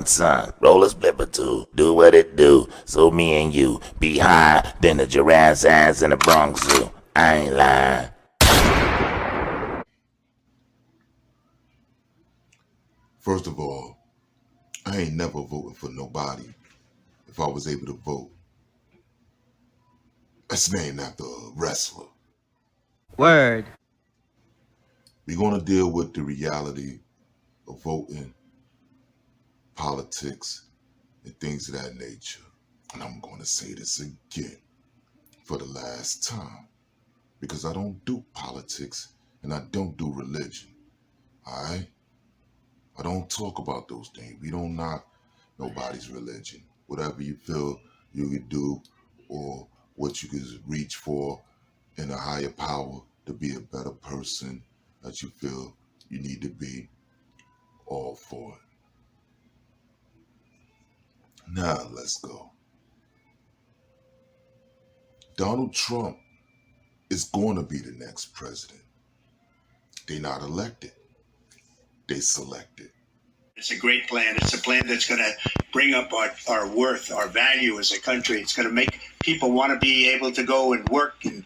Son, roll a split or two, do what it do, so me and you be high than the giraffe's ass in the Bronx Zoo. I ain't lying. First of all, I ain't never voting for nobody if I was able to vote. That's named after a wrestler. Word. We're going to deal with the reality of voting, politics, and things of that nature. And I'm going to say this again for the last time because I don't do politics and I don't do religion. All right? I don't talk about those things. We don't knock nobody's religion. Whatever you feel you could do or what you could reach for in a higher power to be a better person that you feel you need to be, all for it. Now let's go. Donald Trump is going to be the next president. They not elected. They selected. It's a great plan. It's a plan that's going to bring up our worth, our value as a country. It's going to make people want to be able to go and work and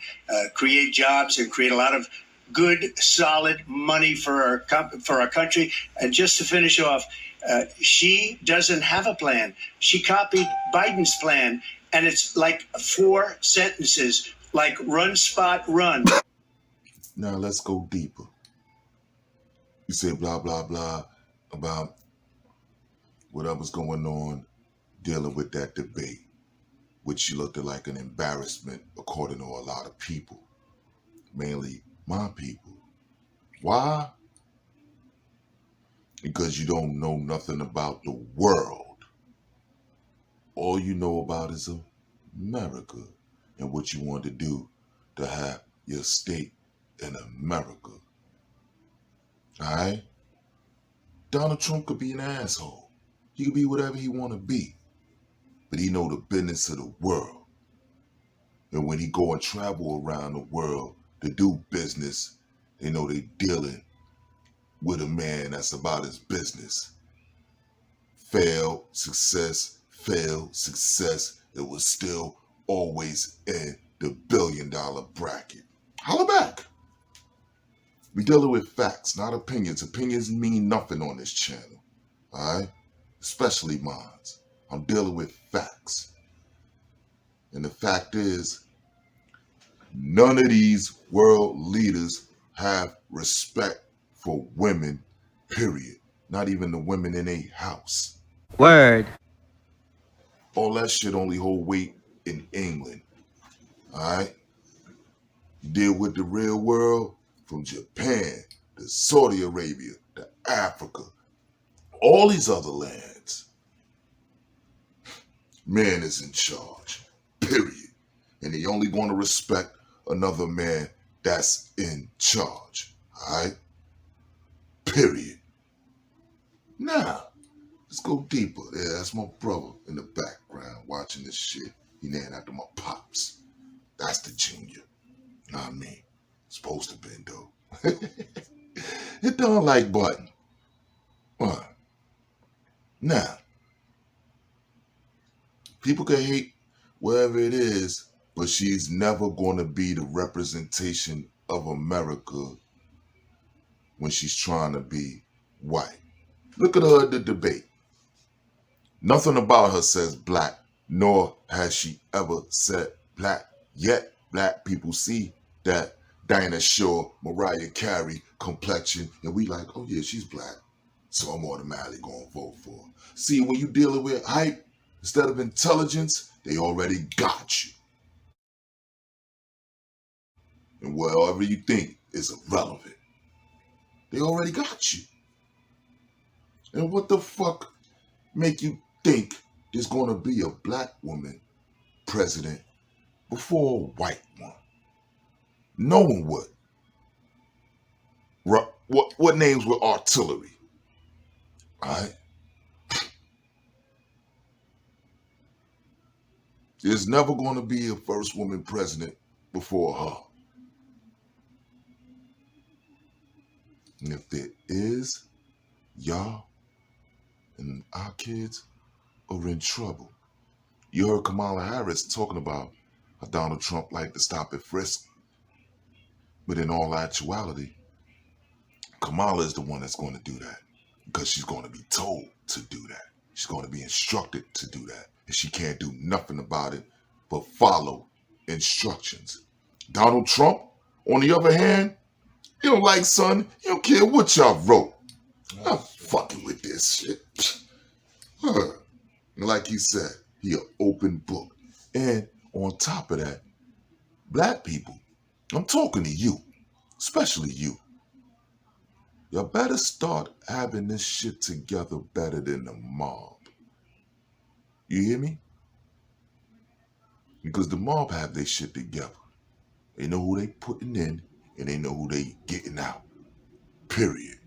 create jobs and create a lot of good, solid money for our country. And just to finish off, she doesn't have a plan. She copied Biden's plan, and it's like 4 sentences, like run, spot, run. Now let's go deeper. You say blah, blah, blah about whatever's going on dealing with that debate, which looked like an embarrassment according to a lot of people, mainly my people. Why? Because you don't know nothing about the world. All you know about is America and what you want to do to have your state in America. All right? Donald Trump could be an asshole. He could be whatever he want to be. But he know the business of the world. And when he go and travel around the world to do business, they know they dealing with a man that's about his business. Failed, success, failed, success. It was still always in the $1 billion bracket. Holla back. We dealing with facts, not opinions. Opinions mean nothing on this channel. All right? Especially mine. I'm dealing with facts. And the fact is, none of these world leaders have respect for women, period. Not even the women in a house. Word. All that shit only hold weight in England. Alright? Deal with the real world from Japan to Saudi Arabia to Africa. All these other lands. Man is in charge. Period. And he only going to respect another man that's in charge. Alright? Period. Now, let's go deeper. Yeah, that's my brother in the background watching this shit. He named after my pops. That's the junior. Know what I mean? Supposed to be, though. Hit the like button. Now, people can hate wherever it is, but she's never going to be the representation of America when she's trying to be white. Look at her at the debate. Nothing about her says black, nor has she ever said black. Yet, black people see that Dinah Shore, Mariah Carey complexion, and we like, oh yeah, she's black. So I'm automatically going to vote for her. See, when you dealing with hype, instead of intelligence, they already got you. And whatever you think is irrelevant, they already got you. And what the fuck make you think there's going to be a black woman president before a white one? No one would. What names were artillery? All right. There's never going to be a first woman president before her. And if there is, y'all And our kids are in trouble. You heard Kamala Harris talking about how Donald Trump liked to stop at frisk. But in all actuality, Kamala is the one that's going to do that. Because she's going to be told to do that. She's going to be instructed to do that. And she can't do nothing about it but follow instructions. Donald Trump, on the other hand, he don't like, son, he don't care what y'all wrote. I'm fucking with this shit. Like he said, he an open book. And on top of that, black people, I'm talking to you, especially you. Y'all better start having this shit together better than the mob. You hear me? Because the mob have their shit together. They know who they putting in and they know who they getting out. Period.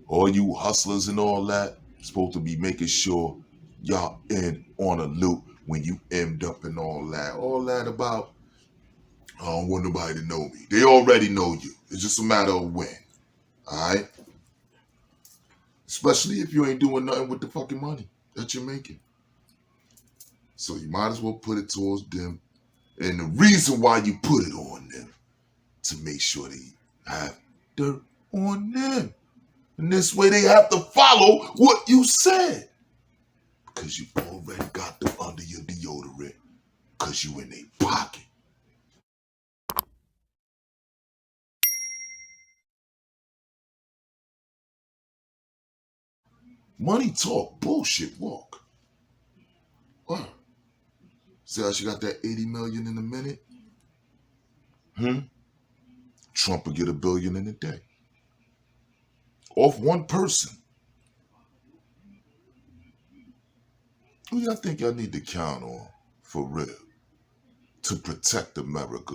All you hustlers and all that supposed to be making sure y'all in on a loop when you end up and all that. All that about, I don't want nobody to know me. They already know you. It's just a matter of when. Alright? Especially if you ain't doing nothing with the fucking money that you're making. So you might as well put it towards them. And the reason why you put it on them, to make sure they have dirt on them. And this way they have to follow what you said. Because you already got them under your deodorant. Because you in their pocket. Money talk, bullshit walk. What? See how she got that 80 million in a minute? Trump will get $1 billion in a day. Off one person. Who y'all think y'all need to count on, for real, to protect America?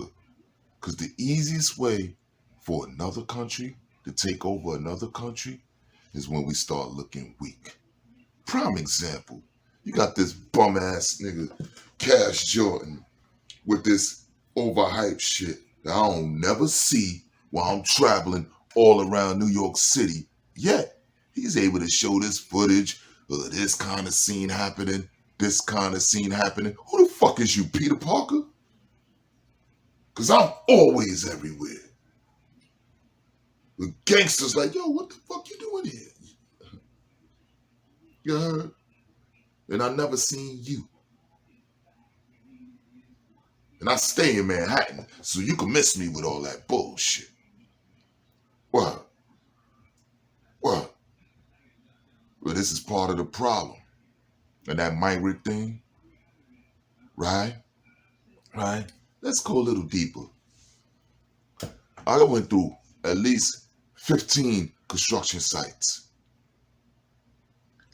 Because the easiest way for another country to take over another country is when we start looking weak. Prime example, you got this bum ass nigga, Cash Jordan, with this overhyped shit that I don't never see while I'm traveling all around New York City. Yet, he's able to show this footage of this kind of scene happening, this kind of scene happening. Who the fuck is you, Peter Parker? Because I'm always everywhere. The gangsters like, yo, what the fuck you doing here? You heard? And I never seen you. And I stay in Manhattan, so you can miss me with all that bullshit. What? What? Well, this is part of the problem. And that migrant thing, right? Right? Let's go a little deeper. I went through at least 15 construction sites.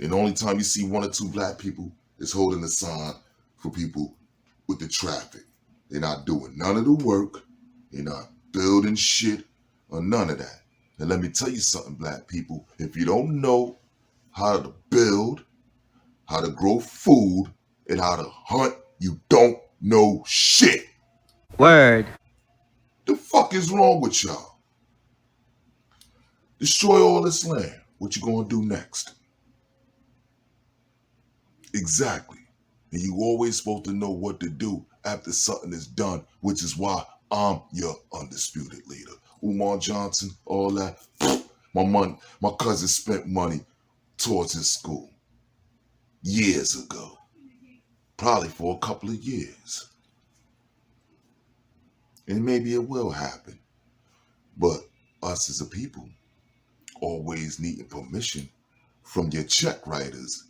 And the only time you see 1 or 2 black people is holding a sign for people with the traffic. They're not doing none of the work. They're not building shit or none of that. And let me tell you something, black people. If you don't know how to build, how to grow food, and how to hunt, you don't know shit. Word. The fuck is wrong with y'all? Destroy all this land. What you gonna do next? Exactly. And you always supposed to know what to do after something is done, which is why I'm your undisputed leader. Umar Johnson, all that. My cousin spent money towards his school years ago. Probably for a couple of years. And maybe it will happen. But us as a people always needing permission from your check writers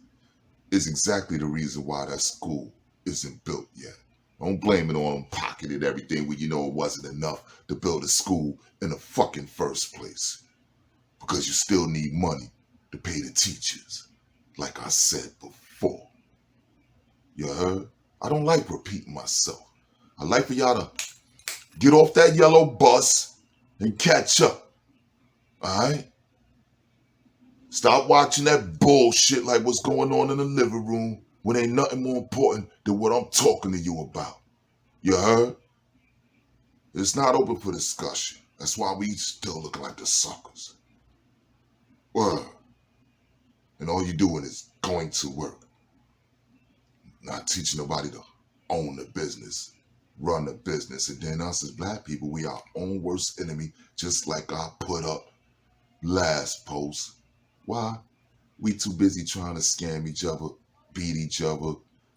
is exactly the reason why that school isn't built yet. Don't blame it on them pocketed everything when you know it wasn't enough to build a school in the fucking first place. Because you still need money to pay the teachers, like I said before. You heard? I don't like repeating myself. I like for y'all to get off that yellow bus and catch up. Alright? Stop watching that bullshit like what's going on in the living room when ain't nothing more important than what I'm talking to you about. You heard? It's not open for discussion. That's why we still looking like the suckers. Word. And all you're doing is going to work. Not teaching nobody to own the business, run the business. And then us as black people, we our own worst enemy, just like I put up last post. Why? We too busy trying to scam each other, beat each other,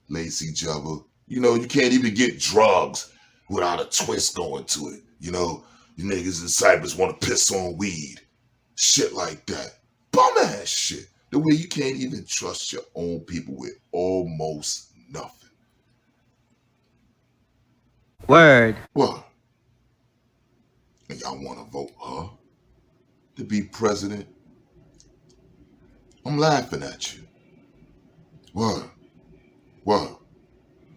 lace each other. You know, you can't even get drugs without a twist going to it. You know, you niggas in Cyprus want to piss on weed. Shit like that. Bum ass shit. The way you can't even trust your own people with almost nothing. Word. What? And y'all want to vote her to be president? I'm laughing at you. What? What?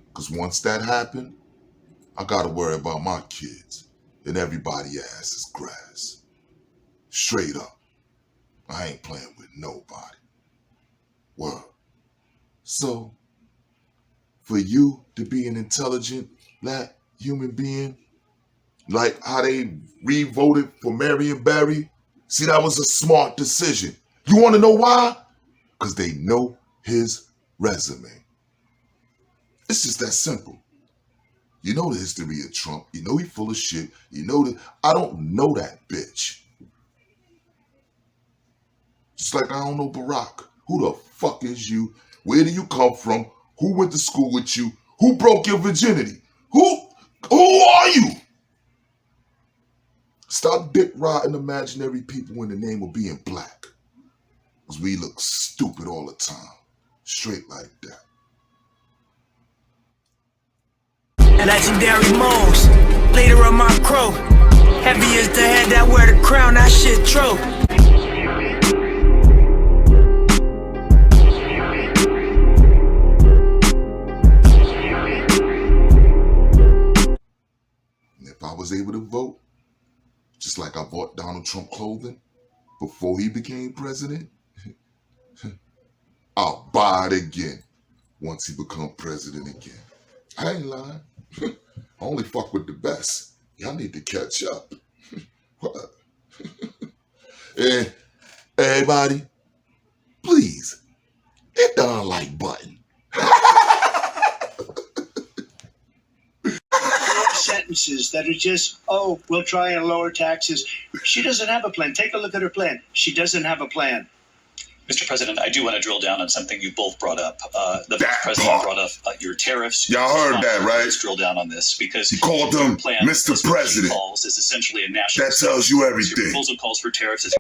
Because once that happened, I got to worry about my kids and everybody ass is grass. Straight up. I ain't playing with nobody. What? So, for you to be an intelligent black human being, like how they re-voted for Marion Barry, see, that was a smart decision. You want to know why? Because they know his resume. It's just that simple. You know the history of Trump. You know he full of shit. You know that. I don't know that bitch. Just like I don't know Barack. Who the fuck is you? Where do you come from? Who went to school with you? Who broke your virginity? Who are you? Stop dick riding imaginary people in the name of being black. Because we look stupid all the time. Straight like that. Legendary moles, leader of my crew. Heavy as the head that wear the crown, that shit true. And if I was able to vote, just like I bought Donald Trump clothing before he became president, I'll buy it again once he become president again. I ain't lying. I only fuck with the best. Y'all need to catch up. What? And everybody, please hit the unlike button. Sentences that are just, oh, we'll try and lower taxes. She doesn't have a plan. Take a look at her plan. She doesn't have a plan. Mr. President, I do want to drill down on something you both brought up. The That President part. brought up your tariffs. Y'all heard that, right? Let's drill down on this because He called him your plan, Mr. as what he President. calls, is essentially a national. That tells you Your everything. proposal calls for tariffs as